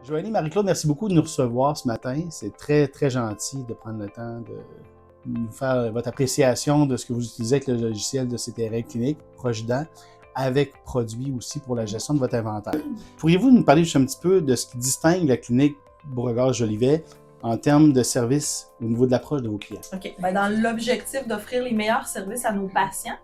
Joanie, Marie-Claude, merci beaucoup de nous recevoir ce matin. C'est très, très gentil de prendre le temps de nous faire votre appréciation de ce que vous utilisez avec le logiciel de CTRL Clinique, Projudan, avec produits aussi pour la gestion de votre inventaire. Pourriez-vous nous parler juste un petit peu de ce qui distingue la clinique Beauregard-Jolivet en termes de services au niveau de l'approche de vos clients? OK. Bien, dans l'objectif d'offrir les meilleurs services à nos patients,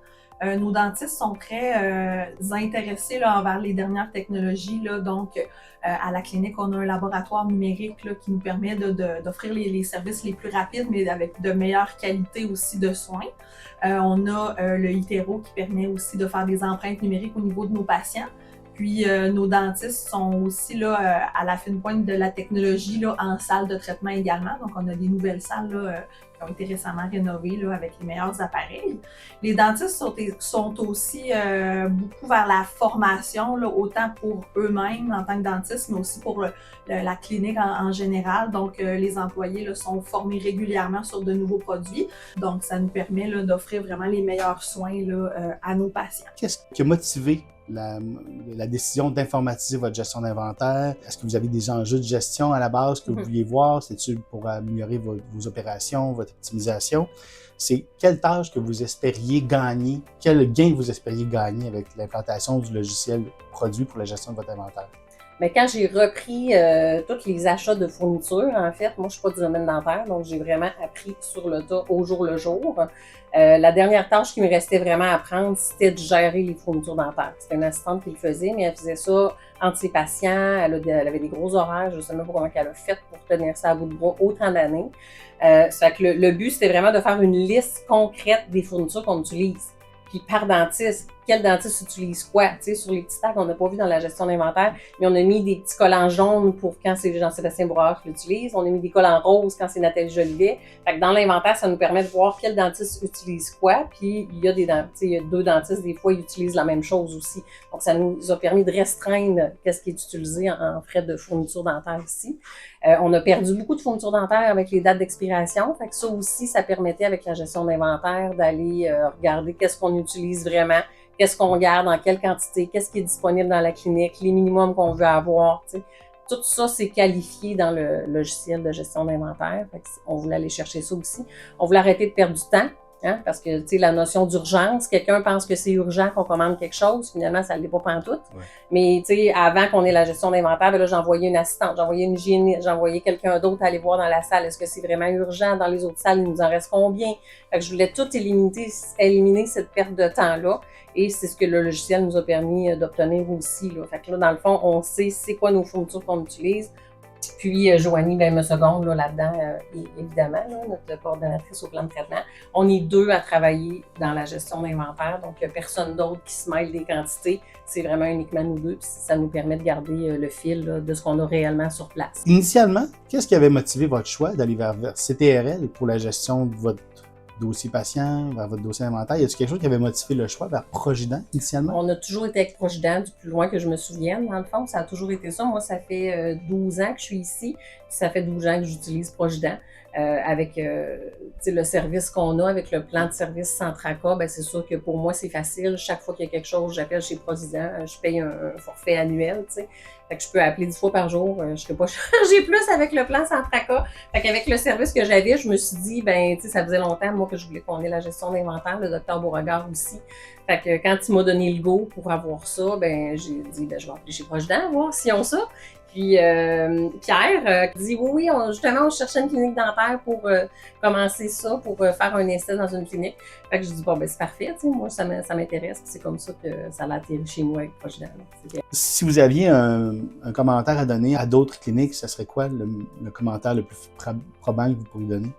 nos dentistes sont très intéressés là, envers les dernières technologies. Là. Donc, à la clinique, on a un laboratoire numérique là, qui nous permet d'offrir les services les plus rapides, mais avec de meilleure qualité aussi de soins. On a le iTero qui permet aussi de faire des empreintes numériques au niveau de nos patients. Puis, nos dentistes sont aussi là, à la fine pointe de la technologie là, en salle de traitement également. Donc, on a des nouvelles salles là, qui ont été récemment rénovées là, avec les meilleurs appareils. Les dentistes sont aussi beaucoup vers la formation, là, autant pour eux-mêmes en tant que dentistes, mais aussi pour la clinique en général. Donc, les employés là, sont formés régulièrement sur de nouveaux produits. Donc, ça nous permet là, d'offrir vraiment les meilleurs soins là, à nos patients. Qu'est-ce qui a motivé la décision d'informatiser votre gestion d'inventaire? Est-ce que vous avez des enjeux de gestion à la base que vous vouliez voir? C'est-tu pour améliorer vos opérations, votre optimisation? C'est quelle tâche que vous espériez gagner? Quel gain vous espériez gagner avec l'implantation du logiciel produit pour la gestion de votre inventaire? Mais quand j'ai repris tous les achats de fournitures, en fait, moi je suis pas du domaine dentaire, donc j'ai vraiment appris sur le tas au jour le jour. La dernière tâche qui me restait vraiment à apprendre, c'était de gérer les fournitures dentaires. C'était une assistante qui le faisait, mais elle faisait ça entre ses patients, elle avait des gros horaires, je ne sais même pas comment elle a fait pour tenir ça à bout de bras autant d'années. Ça fait que le but, c'était vraiment de faire une liste concrète des fournitures qu'on utilise. Puis par dentiste, quel dentiste utilise quoi? Tu sais, sur les petits tags, on n'a pas vu dans la gestion d'inventaire, mais on a mis des petits collants jaunes pour quand c'est Jean-Sébastien Bourard qui l'utilise. On a mis des collants roses quand c'est Nathalie Jolivet. Fait que dans l'inventaire, ça nous permet de voir quel dentiste utilise quoi. Puis il y a il y a deux dentistes, des fois, ils utilisent la même chose aussi. Donc ça nous a permis de restreindre qu'est-ce qui est utilisé en frais de fourniture dentaire ici. On a perdu beaucoup de fournitures dentaires avec les dates d'expiration. Fait que ça aussi, ça permettait avec la gestion d'inventaire d'aller regarder qu'est-ce qu'on utilise vraiment, qu'est-ce qu'on garde, en quelle quantité, qu'est-ce qui est disponible dans la clinique, les minimums qu'on veut avoir. T'sais. Tout ça, c'est qualifié dans le logiciel de gestion d'inventaire. On voulait aller chercher ça aussi. On voulait arrêter de perdre du temps. Hein, parce que, tu sais, la notion d'urgence, quelqu'un pense que c'est urgent qu'on commande quelque chose, finalement, ça ne l'est pas pantoute. Ouais. Mais, tu sais, avant qu'on ait la gestion d'inventaire, ben là, j'envoyais une assistante, j'envoyais une hygiéniste, j'envoyais quelqu'un d'autre aller voir dans la salle. Est-ce que c'est vraiment urgent? Dans les autres salles, il nous en reste combien? Fait que je voulais tout éliminer cette perte de temps-là. Et c'est ce que le logiciel nous a permis d'obtenir aussi, là. Fait que là, dans le fond, on sait c'est quoi nos fournitures qu'on utilise. Puis, Joanie, me seconde là-dedans, évidemment, là, notre coordonnatrice au plan de traitement. On est deux à travailler dans la gestion d'inventaire, donc il n'y a personne d'autre qui se mêle des quantités. C'est vraiment uniquement nous deux, puis ça nous permet de garder le fil là, de ce qu'on a réellement sur place. Initialement, qu'est-ce qui avait motivé votre choix d'aller vers CTRL pour la gestion de votre dossier patient, vers votre dossier inventaire? Y a-t-il quelque chose qui avait motivé le choix vers Projudan initialement? On a toujours été avec Projudan du plus loin que je me souvienne, dans le fond. Ça a toujours été ça. Moi, ça fait 12 ans que je suis ici. Ça fait 12 ans que j'utilise Projudan. Avec le service qu'on a, avec le plan de service Centraca, ben c'est sûr que pour moi, c'est facile. Chaque fois qu'il y a quelque chose, j'appelle chez Projudan, je paye un forfait annuel, tu sais. Fait que je peux appeler 10 fois par jour. Je ne peux pas changer plus avec le plan Centraca. Fait qu'avec le service que j'avais, je me suis dit, ben, tu sais, ça faisait longtemps, moi, que je voulais qu'on ait la gestion d'inventaire, le docteur Beauregard aussi. Fait que quand il m'a donné le go pour avoir ça, ben, j'ai dit, ben, je vais appeler chez Projudan, voir s'ils ont ça. Puis Pierre dit oui, justement, on cherchait une clinique dentaire pour commencer ça, pour faire un essai dans une clinique. Fait que je dis bon, ben c'est parfait, tu sais, moi ça m'intéresse, puis c'est comme ça que ça a atterri chez nous avec Projudan. Si vous aviez un commentaire à donner à d'autres cliniques, ce serait quoi le commentaire le plus probant que vous pourriez donner?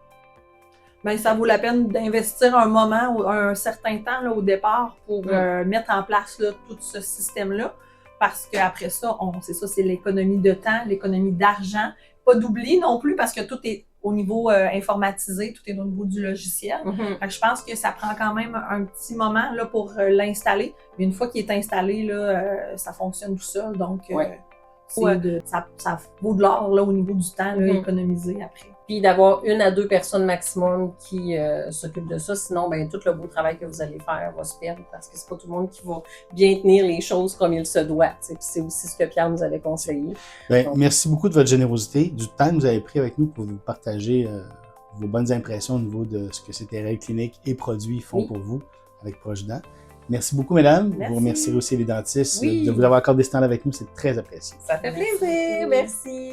Bien, ça vaut la peine d'investir un moment ou un certain temps là, au départ pour mettre en place là, tout ce système-là. Parce qu'après ça, c'est ça, c'est l'économie de temps, l'économie d'argent. Pas d'oubli non plus parce que tout est au niveau informatisé, tout est au niveau du logiciel. Fait que je pense que ça prend quand même un petit moment là, pour l'installer. Mais une fois qu'il est installé, là, ça fonctionne tout seul. Donc, ça vaut de l'or là, au niveau du temps là, économisé après. puis d'avoir 1 à 2 personnes maximum qui s'occupent de ça. Sinon, ben, tout le beau travail que vous allez faire va se perdre parce que c'est pas tout le monde qui va bien tenir les choses comme il se doit. Puis c'est aussi ce que Pierre nous avait conseillé. Ben, merci beaucoup de votre générosité, du temps que vous avez pris avec nous pour vous partager vos bonnes impressions au niveau de ce que ces terrains cliniques et produits font pour vous avec Projudan. Merci beaucoup, mesdames. Vous remercierez aussi les dentistes de vous avoir accordé ce temps avec nous. C'est très apprécié. Ça fait plaisir. Merci.